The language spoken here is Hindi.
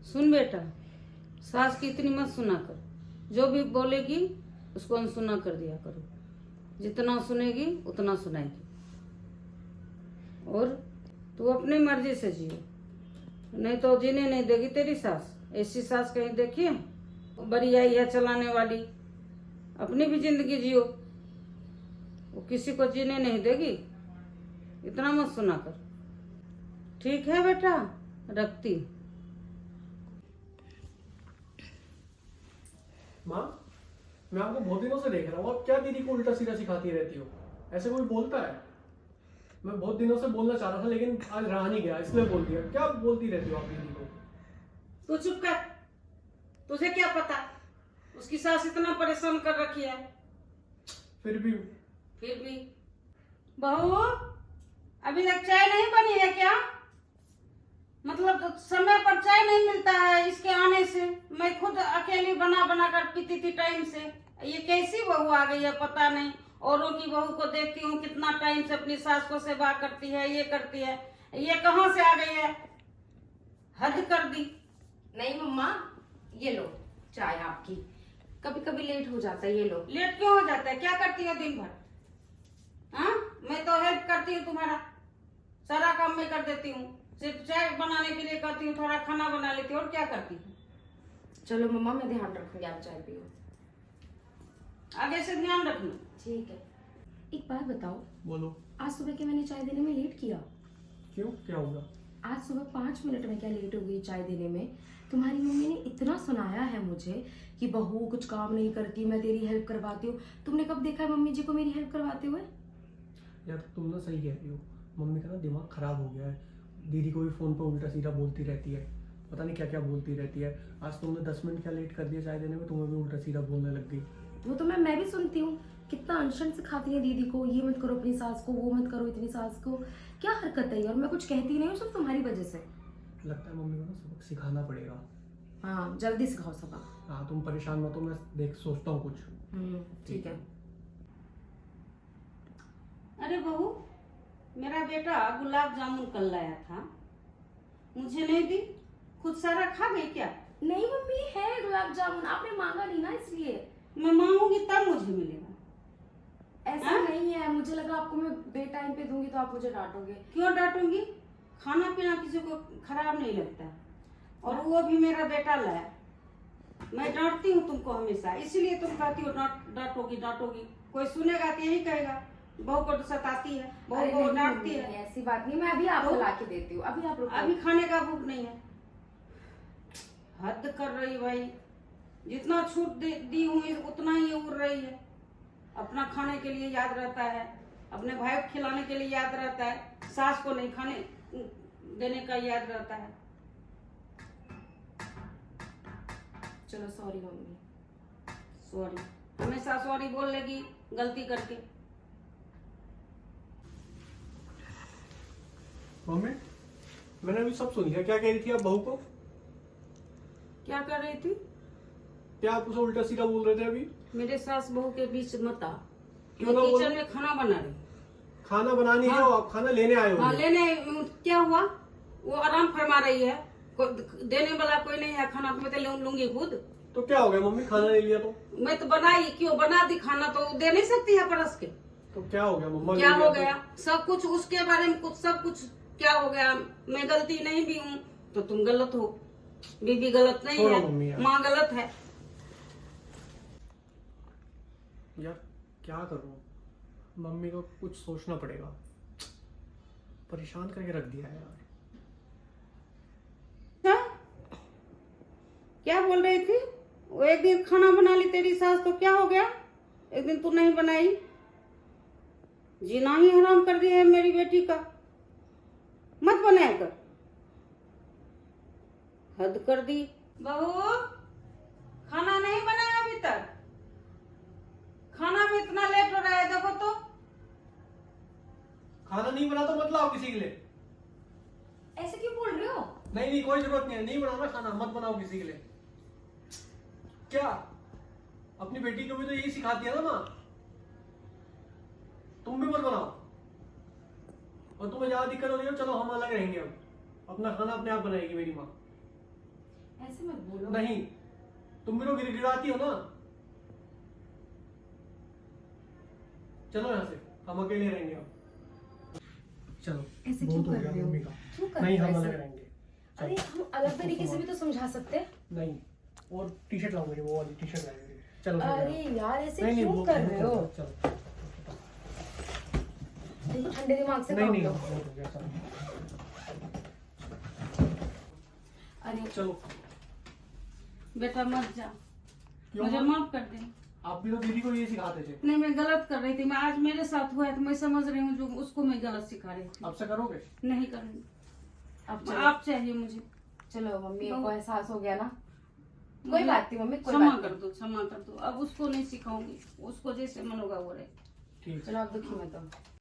सुन बेटा, सास की इतनी मत सुना कर। जो भी बोलेगी उसको अनसुना कर दिया करो। जितना सुनेगी उतना सुनाएगी। और तू अपनी मर्जी से जियो, नहीं तो जीने नहीं देगी तेरी सास। ऐसी सास कहीं देखी है? बड़ी आई है चलाने वाली। अपनी भी जिंदगी जियो, वो किसी को जीने नहीं देगी। इतना मत सुना कर। ठीक है बेटा, रखती। माँ, मैं आपको बहुत दिनों से देख रहा हूँ, आप क्या दीदी को उल्टा सीधा सिखाती रहती हो? ऐसे कोई बोलता है? मैं बहुत दिनों से बोलना चाह रहा था लेकिन आज रहा नहीं गया, इसलिए बोल दिया। क्या बोलती रहती हो आप दीदी को? तू चुप कर। तुझे क्या पता उसकी सास इतना परेशान कर रखी है। फिर भी बहू, अभी तक चाय नहीं बनी है क्या? मतलब तो समय पर चाय नहीं मिलता है इसके आने से। मैं खुद अकेली बना बना कर पीती थी टाइम से। ये कैसी बहू आ गई है पता नहीं। औरों की बहू को देखती हूँ कितना टाइम से अपनी सास को सेवा करती है, ये करती है। ये कहाँ से आ गई है? हद कर दी। नहीं मम्मा, ये लो चाय आपकी। कभी कभी लेट हो जाता है, ये लो। लेट क्यों हो जाता है? क्या करती हो दिन भर? हाँ, मैं तो हेल्प करती हूँ तुम्हारा। सारा काम मैं कर देती हूँ। सिर्फ चाय बनाने के लिए करती हूँ, थोड़ा खाना बना लेती हूँ। और क्या करती हूँ? चलो मम्मा, मैं ध्यान रखूंगी, आप चाय पियो। आगे से ध्यान रखना। ठीक है। एक बात बताओ, बोलो। आज सुबह के मैंने चाय देने में लेट किया। क्यों, क्या होगा? आज सुबह 5 मिनट में क्या लेट हो गई चाय देने में? तुम्हारी मम्मी ने इतना सुनाया है मुझे कि बहू कुछ काम नहीं करती, मैं तेरी हेल्प करवाती हूँ। तुमने कब देखा है मम्मी जी को मेरी हेल्प करवाते हुए? यार तुम ना सही कह रही हो, मम्मी का ना दिमाग खराब हो गया है। दीदी को भी फोन पे उल्टा सीधा बोलती रहती है, पता नहीं क्या क्या बोलती रहती है। आज तुमने 10 मिनट क्या लेट कर दिया चाय देने में, तुम्हें भी उल्टा सीधा बोलने लग गई। वो तो मैं भी सुनती हूँ। कितना अनशन सिखाती है दीदी को, ये मत करो अपनी सास को, वो मत करो इतनी सास को। क्या हरकत है? और मैं कुछ कहती नहीं हूँ, सिर्फ तुम्हारी वजह से। लगता है मम्मी को ना सबक सिखाना पड़ेगा। हाँ, जल्दी सिखाओ सबक। हाँ, तुम परेशान मत हो, मैं देख सोचता हूँ कुछ। ठीक है। अरे बहू, मेरा बेटा गुलाब जामुन कल लाया था, मुझे नहीं दी। खुद सारा खा गई क्या? नहीं मम्मी, है गुलाब जामुन, आपने मांगा नहीं ना इसलिए। मैं मांगूंगी तब मुझे मिलेगा। ऐसा नहीं है, मुझे लगा आपको मैं बे टाइम पे दूंगी तो आप मुझे डांटोगे। क्यों डांटूंगी? खाना पीना किसी को खराब नहीं लगता। और वो भी मेरा बेटा लाया। मैं डांटती हूँ तुमको हमेशा, इसीलिए तुम कहती हो डांटोगी डांटोगी। कोई सुनेगा तो यही कहेगा बहू को सताती है, बहू को डांटती है। ऐसी बात नहीं, मैं अभी आपको ला के देती हूँ। अभी आप रुको। अभी खाने का भूख नहीं है। हद कर रही भाई। जितना छूट दी हूँ उतना ही उड़ रही है। अपना खाने के लिए याद रहता है, अपने भाई को खिलाने के लिए याद रहता है, सास को नहीं खाने देने का याद रहता है। चलो सॉरी मम्मी। सॉरी? हमेशा सॉरी बोल लेगी गलती करके। मम्मी, मैंने अभी सब सुन लिया। क्या कह रही थी आप बहू को? क्या कर रही थी? क्या आप उसे उल्टा सीधा बोल रहे थे अभी? मेरे सास बहू के बीच मत आ। क्यों ना बोल? किचन में खाना बना रही। खाना बनानी है, आप खाना लेने आए हो? हाँ, लेने। क्या हुआ? वो आराम फरमा रही है, देने वाला कोई नहीं है खाना, तो मैं तो लूंगी खुद। तो क्या हो गया मम्मी, खाना ले लिया तो? मैं तो बनाई, क्यों बना दी खाना तो दे नहीं सकती है परस के? तो क्या हो गया मम्मा? क्या हो गया? सब कुछ उसके बारे में कुछ सब कुछ क्या हो गया? मैं गलती नहीं भी हूँ तो तुम गलत हो। बीबी गलत नहीं है, माँ गलत है। यार क्या करूं, मम्मी को कुछ सोचना पड़ेगा। परेशान करके रख दिया है यार। क्या बोल रही थी? वो एक दिन खाना बना ली तेरी सास तो क्या हो गया? एक दिन तू नहीं बनाई। जीना ही हराम कर दिया है मेरी बेटी का। मत बनाया कर। हद कर दी। बहू, खाना नहीं बनाया अभी तक? खाना में इतना लेट हो रहा है, देखो तो। खाना नहीं बना तो मत लाओ किसी के लिए। ऐसे क्यों बोल रहे हो? नहीं, कोई जरूरत नहीं है, नहीं बनाना खाना, मत बनाओ किसी के लिए। क्या अपनी बेटी को भी तो यही सिखाती है ना माँ? तुम भी मत बनाओ। और तुम्हें ज्यादा दिक्कत हो रही हो, चलो हम अलग रहेंगे। अब अपना खाना अपने आप बनाएगी मेरी माँ। ऐसे मत बोलो। नहीं, तुम भी तो गिड़गिड़ाती हो ना। चलो यहाँ से, हम अकेले रहेंगे अब। चलो, ऐसे बहुत क्यों हो कर गया रहे हो? मम्मी का। क्यों कर नहीं, रहे हम हो अलग ऐसे? रहेंगे। अरे हम अलग तरीके से भी तो समझा सकते हैं। नहीं, और टी शर्ट लाऊंगी, वो वाली टी शर्ट लाएंगे। चलो अरे यार ऐसे नहीं, क्यों वो- कर वो रहे हो? चलो। देखो ठंडे दिमाग से नहीं काम नहीं, लो। बहुत हो गया, चलो। अरे चलो, बेटा मत जा, क्यों? मुझे माफ कर दे। आप भी तो दीदी को ये सिखाते थे। नहीं, मैं गलत कर रही थी। मैं आज मेरे साथ हुआ है तो मैं समझ रही हूँ जो उसको मैं गलत सिखा रही थी। अब से करोगे? नहीं करूँगी। अब अब चलो, आप चाहिए मुझे। चलो मम्मी तो- को एहसास हो गया ना। कोई मुझे बात नहीं मम्मी, कोई क्षमा बात कर नहीं। दो, क्षमा कर दो। अब उसको नहीं सिखाऊंगी, उसको जैसे मन होगा वो रहे। ठीक है। चलो आप दुखी मत हो।